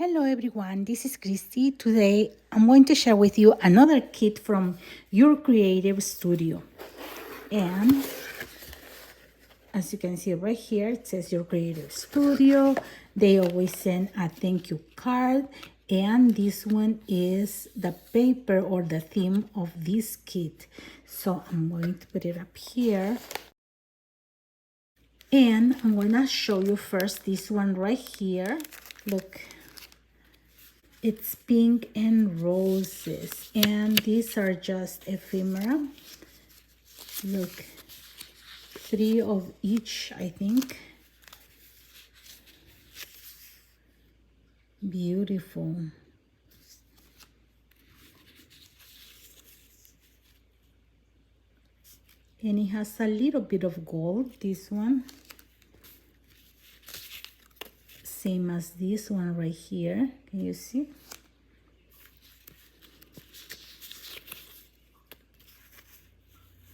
Hello everyone, this is Christy. Today I'm going to share with you another kit from Your Creative Studio. And as you can see right here, it says Your Creative Studio. They always send a thank you card. And this one is the paper or the theme of this kit. So I'm going to put it up here. And I'm going to show you first this one right here. Look. It's pink and roses, and these are just ephemera. Look, 3 of each, I think. Beautiful. And it has a little bit of gold, this one. Same as this one right here. Can you see?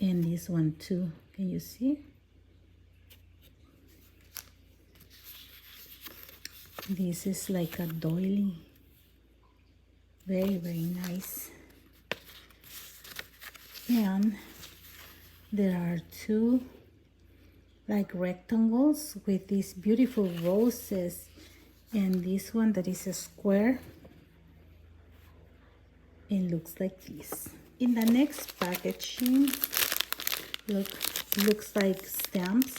And this one too. Can you see? This is like a doily. Very, very nice. And there are 2 like rectangles with these beautiful roses, and this one that is a square. It looks like this. In the next packaging, look, looks like stamps.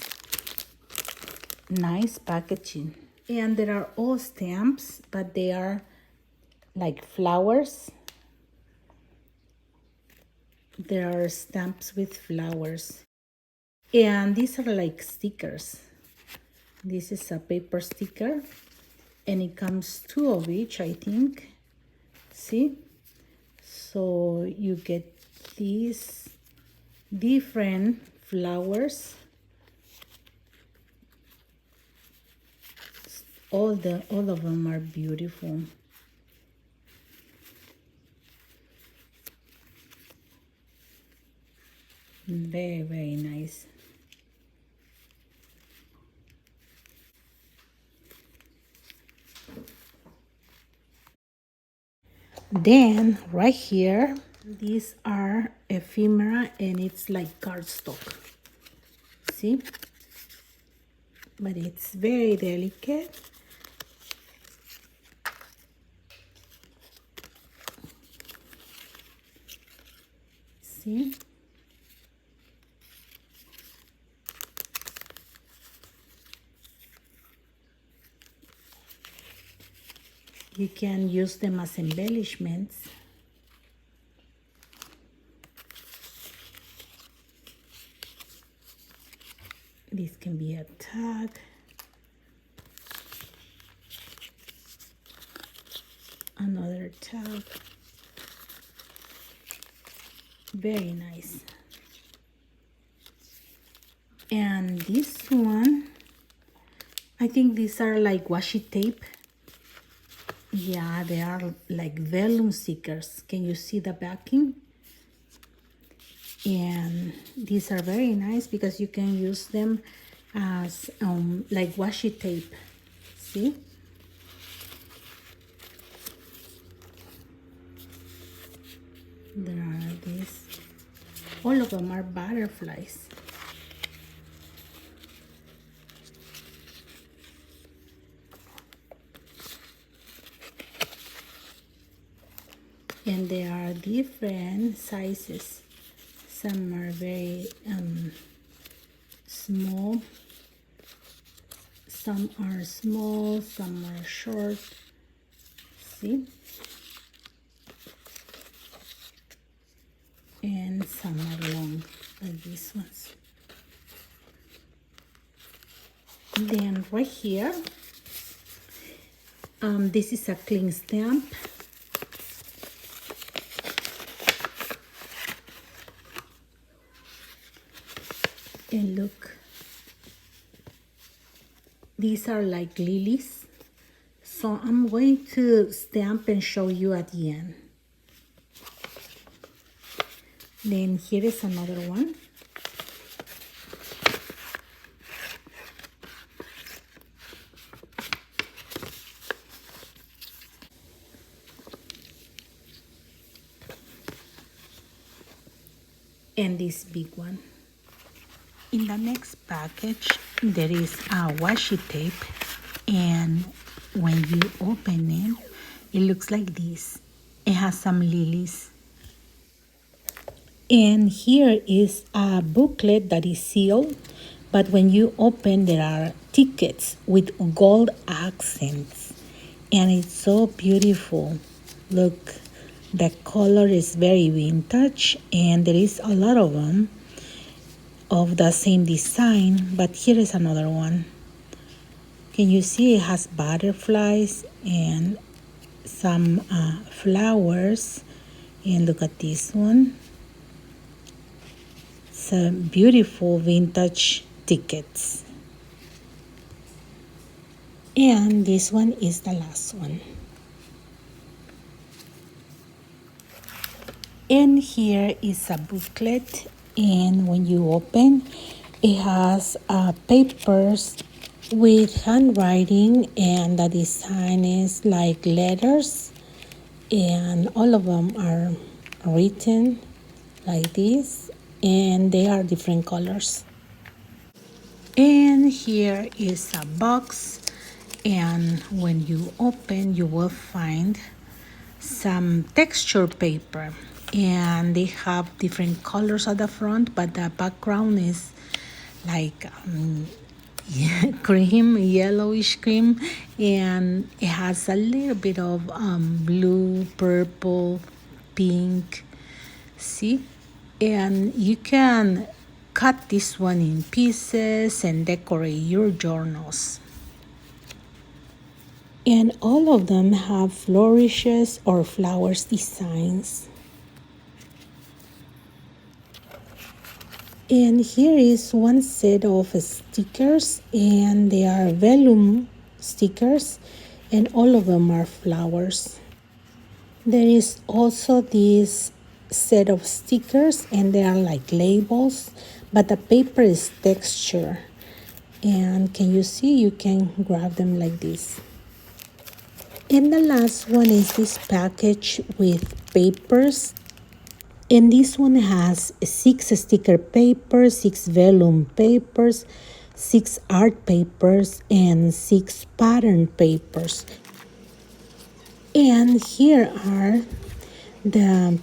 Nice packaging. And there are all stamps, but they are like flowers. There are stamps with flowers. And these are like stickers. This is a paper sticker, and it comes 2 of each, I think. See? So you get these different flowers. All of them are beautiful. Very, very nice. Then right here, these are ephemera, and it's like cardstock. See? But it's very delicate. See? You can use them as embellishments. This can be a tag. Another tag. Very nice. And this one, I think these are like washi tape. Yeah, they are like vellum stickers. Can you see the backing? And these are very nice because you can use them as like washi tape. See? There are these. All of them are butterflies. And there are different sizes. Some are very small. Some are small, some are short. See? And some are long, like these ones. Then right here, this is a cling stamp. And look, these are like lilies. So I'm going to stamp and show you at the end. Then here is another one. and this big one. In the next package, there is a washi tape, and when you open it, it looks like this. It has some lilies. And here is a booklet that is sealed, but when you open, there are tickets with gold accents, and it's so beautiful. Look, the color is very vintage, and there is a lot of them of the same design, but here is another one. Can you see it has butterflies and some flowers? And look at this one. It's a beautiful vintage tickets. And this one is the last one. And here is a booklet, and when you open, it has papers with handwriting, and the design is like letters, and all of them are written like this, and they are different colors. And here is a box, and when you open, you will find some texture paper, and they have different colors at the front, but the background is like cream, yellowish cream, and it has a little bit of blue, purple, pink. See, and you can cut this one in pieces and decorate your journals. And all of them have flourishes or flowers designs. And here is one set of stickers, and they are Vellum stickers, and all of them are flowers. There is also this set of stickers, and they are like labels, but the paper is texture. And can you see? You can grab them like this. And the last one is this package with papers. And this one has 6 sticker papers, 6 vellum papers, 6 art papers, and 6 pattern papers. And here are the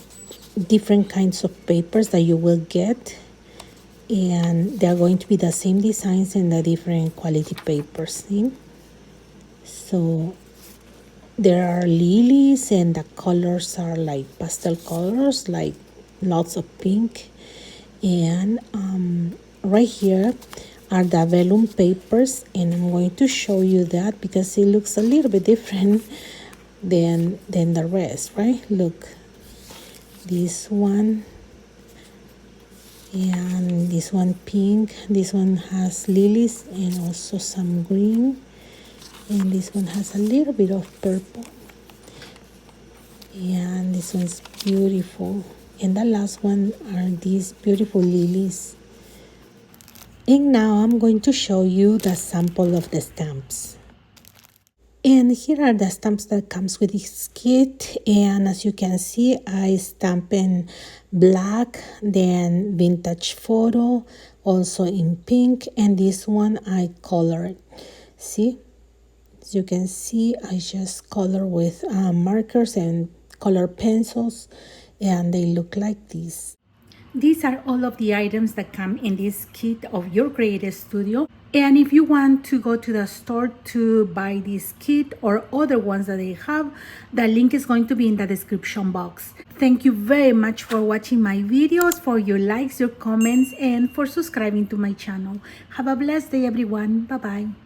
different kinds of papers that you will get. And they're going to be the same designs and the different quality papers. See? So there are lilies, and the colors are like pastel colors, like lots of pink. And right here are the vellum papers, and I'm going to show you that because it looks a little bit different than the rest, right? Look, this one, and this one pink, this one has lilies and also some green, and this one has a little bit of purple, and this one's beautiful, and the last one are these beautiful lilies. And now I'm going to show you the sample of the stamps. And here are the stamps that comes with this kit, and as you can see, I stamp in black, then vintage photo, also in pink, and this one I colored. See, as you can see, I just color with markers and color pencils, and they look like this. These are all of the items that come in this kit of your creative studio. And if you want to go to the store to buy this kit or other ones that they have, the link is going to be in the description box. Thank you very much for watching my videos, for your likes, your comments, and for subscribing to my channel. Have a blessed day, everyone. Bye-bye.